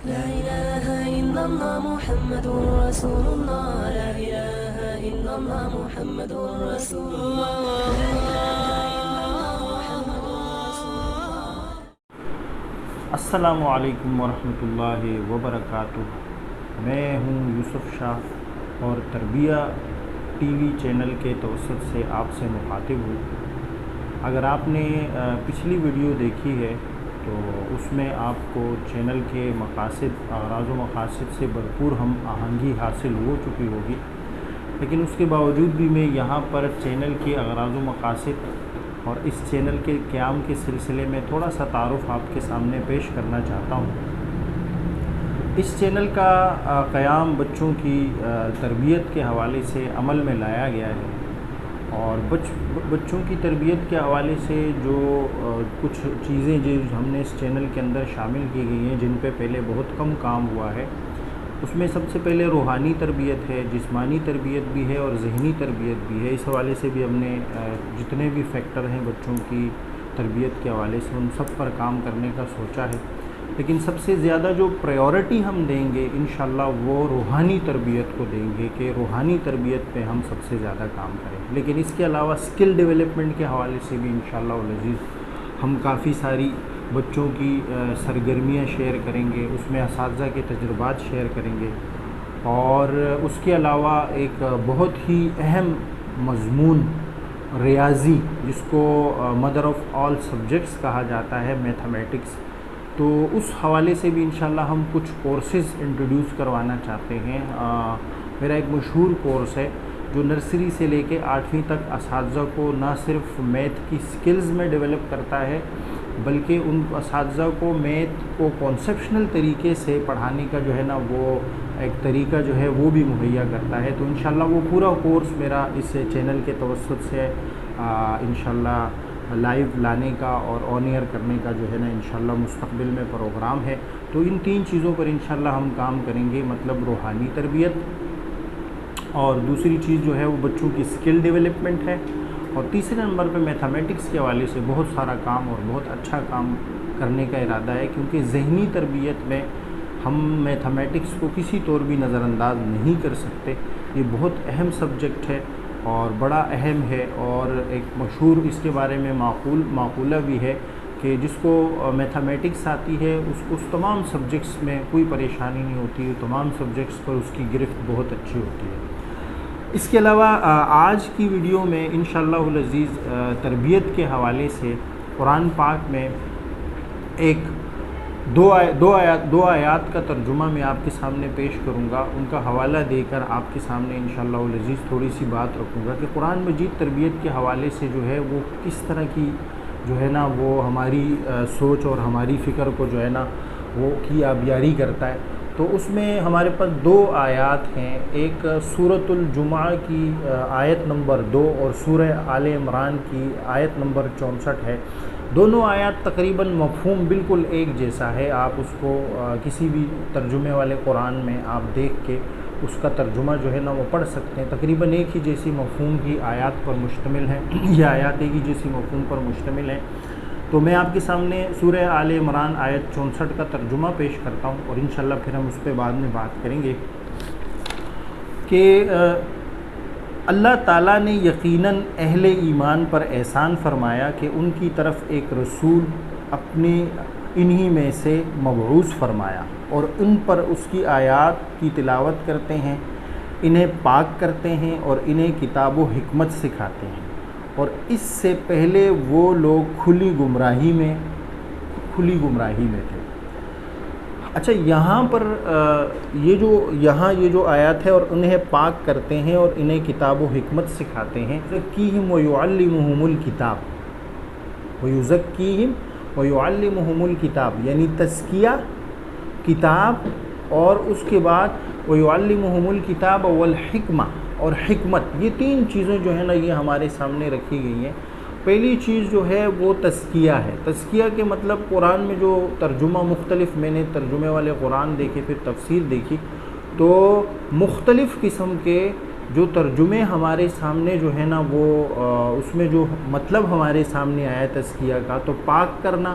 لا إله إلا الله محمد رسول الله. لا إله إلا الله محمد رسول الله. لا إله إلا الله محمد رسول الله. السلام علیکم ورحمۃ اللہ وبرکاتہ۔ میں ہوں یوسف شاہ اور تربیہ ٹی وی چینل کے توسط سے آپ سے مخاطب ہوں۔ اگر آپ نے پچھلی ویڈیو دیکھی ہے تو اس میں آپ کو چینل کے مقاصد، اغراض و مقاصد سے بھرپور ہم آہنگی حاصل ہو چکی ہوگی، لیکن اس کے باوجود بھی میں یہاں پر چینل کے اغراض و مقاصد اور اس چینل کے قیام کے سلسلے میں تھوڑا سا تعارف آپ کے سامنے پیش کرنا چاہتا ہوں۔ اس چینل کا قیام بچوں کی تربیت کے حوالے سے عمل میں لایا گیا ہے، اور بچوں کی تربیت کے حوالے سے جو کچھ چیزیں جو ہم نے اس چینل کے اندر شامل کی گئی ہیں، جن پہ پہلے بہت کم کام ہوا ہے، اس میں سب سے پہلے روحانی تربیت ہے، جسمانی تربیت بھی ہے اور ذہنی تربیت بھی ہے۔ اس حوالے سے بھی ہم نے جتنے بھی فیکٹر ہیں بچوں کی تربیت کے حوالے سے ان سب پر کام کرنے کا سوچا ہے، لیکن سب سے زیادہ جو پریورٹی ہم دیں گے انشاءاللہ وہ روحانی تربیت کو دیں گے، کہ روحانی تربیت پہ ہم سب سے زیادہ کام کریں۔ لیکن اس کے علاوہ اسکل ڈیولپمنٹ کے حوالے سے بھی انشاءاللہ العزیز ہم کافی ساری بچوں کی سرگرمیاں شیئر کریں گے، اس میں اساتذہ کے تجربات شیئر کریں گے، اور اس کے علاوہ ایک بہت ہی اہم مضمون ریاضی، جس کو مدر آف آل سبجیکٹس کہا جاتا ہے، میتھمیٹکس، تو اس حوالے سے بھی انشاءاللہ ہم کچھ کورسز انٹروڈیوس کروانا چاہتے ہیں۔ میرا ایک مشہور کورس ہے جو نرسری سے لے کے 8ویں تک اساتذہ کو نہ صرف میتھ کی سکلز میں ڈیولپ کرتا ہے، بلکہ ان اساتذہ کو میتھ کو کانسیپشنل طریقے سے پڑھانے کا جو ہے نا وہ ایک طریقہ جو ہے وہ بھی مہیا کرتا ہے۔ تو انشاءاللہ وہ پورا کورس میرا اس چینل کے توسط سے انشاءاللہ لائیو لانے کا اور آن ایئر کرنے کا جو ہے نا انشاءاللہ مستقبل میں پروگرام ہے۔ تو ان 3 چیزوں پر انشاءاللہ ہم کام کریں گے، مطلب روحانی تربیت، اور دوسری چیز جو ہے وہ بچوں کی اسکل ڈیولپمنٹ ہے، اور تیسرے نمبر پہ میتھمیٹکس کے حوالے سے بہت سارا کام اور بہت اچھا کام کرنے کا ارادہ ہے، کیونکہ ذہنی تربیت میں ہم میتھمیٹکس کو کسی طور بھی نظر انداز نہیں کر سکتے۔ یہ بہت اہم سبجیکٹ ہے اور بڑا اہم ہے، اور ایک مشہور اس کے بارے میں معقولہ بھی ہے کہ جس کو میتھمیٹکس آتی ہے اس تمام سبجیکٹس میں کوئی پریشانی نہیں ہوتی، تمام سبجیکٹس پر اس کی گرفت بہت اچھی ہوتی ہے۔ اس کے علاوہ آج کی ویڈیو میں انشاءاللہ العزیز تربیت کے حوالے سے قرآن پاک میں ایک دو آیات کا ترجمہ میں آپ کے سامنے پیش کروں گا، ان کا حوالہ دے کر آپ کے سامنے انشاءاللہ العزیز تھوڑی سی بات رکھوں گا کہ قرآن مجید تربیت کے حوالے سے جو ہے وہ کس طرح کی جو ہے نا وہ ہماری سوچ اور ہماری فکر کو جو ہے نا وہ کی آبیاری کرتا ہے۔ تو اس میں ہمارے پاس 2 آیات ہیں، ایک سورۃ الجمعہ کی آیت نمبر 2 اور سورہ آل عمران کی آیت نمبر 64 ہے۔ دونوں آیات تقریباً مفہوم بالکل ایک جیسا ہے، آپ اس کو کسی بھی ترجمے والے قرآن میں آپ دیکھ کے اس کا ترجمہ جو ہے نا وہ پڑھ سکتے ہیں، تقریباً ایک ہی جیسی مفہوم کی آیات پر مشتمل ہیں، یہ آیات ایک ہی جیسی مفہوم پر مشتمل ہیں۔ تو میں آپ کے سامنے سورہ آل عمران آیت 64 کا ترجمہ پیش کرتا ہوں، اور انشاءاللہ پھر ہم اس پہ بعد میں بات کریں گے کہ اللہ تعالیٰ نے یقیناً اہل ایمان پر احسان فرمایا کہ ان کی طرف ایک رسول اپنے انہی میں سے مبعوث فرمایا، اور ان پر اس کی آیات کی تلاوت کرتے ہیں، انہیں پاک کرتے ہیں اور انہیں کتاب و حکمت سکھاتے ہیں، اور اس سے پہلے وہ لوگ کھلی گمراہی میں تھے۔ اچھا، یہاں پر یہ جو آیات ہے، اور انہیں پاک کرتے ہیں اور انہیں کتاب و حکمت سکھاتے ہیں، یزکیہم ویعلمہم الکتاب ویعلمہم الکتاب، یعنی تزکیہ، کتاب، اور اس کے بعد ویعلمہم الکتاب والحکمہ اور حکمت، یہ 3 چیزیں جو ہیں نا یہ ہمارے سامنے رکھی گئی ہیں۔ پہلی چیز جو ہے وہ تزکیہ ہے۔ تزکیہ کے مطلب قرآن میں جو ترجمہ مختلف، میں نے ترجمے والے قرآن دیکھے، پھر تفسیر دیکھی، تو مختلف قسم کے جو ترجمے ہمارے سامنے جو ہے نا وہ اس میں جو مطلب ہمارے سامنے آیا تزکیہ کا، تو پاک کرنا،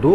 2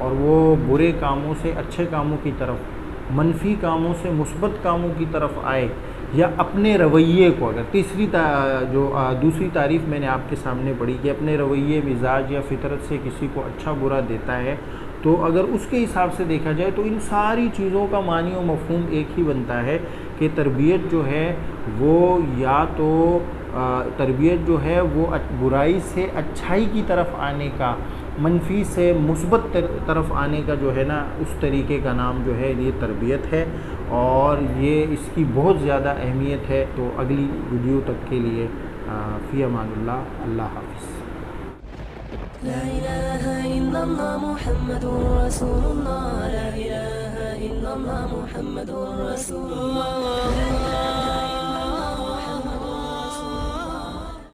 اور وہ برے کاموں سے اچھے کاموں کی طرف، منفی کاموں سے مثبت کاموں کی طرف آئے، یا اپنے رویے کو، اگر دوسری تعریف میں نے آپ کے سامنے پڑھی کہ اپنے رویے، مزاج یا فطرت سے کسی کو اچھا برا دیتا ہے، تو اگر اس کے حساب سے دیکھا جائے تو ان ساری چیزوں کا معنی و مفہوم ایک ہی بنتا ہے کہ تربیت جو ہے وہ یا تو تربیت جو ہے وہ برائی سے اچھائی کی طرف آنے کا، منفی سے مثبت طرف آنے کا جو ہے نا، اس طریقے کا نام جو ہے یہ تربیت ہے، اور یہ اس کی بہت زیادہ اہمیت ہے۔ تو اگلی ویڈیو تک کے لیے فی امان اللہ، اللہ حافظ۔ لا إله إلا الله محمد رسول الله، لا إله إلا الله محمد رسول الله، لا إله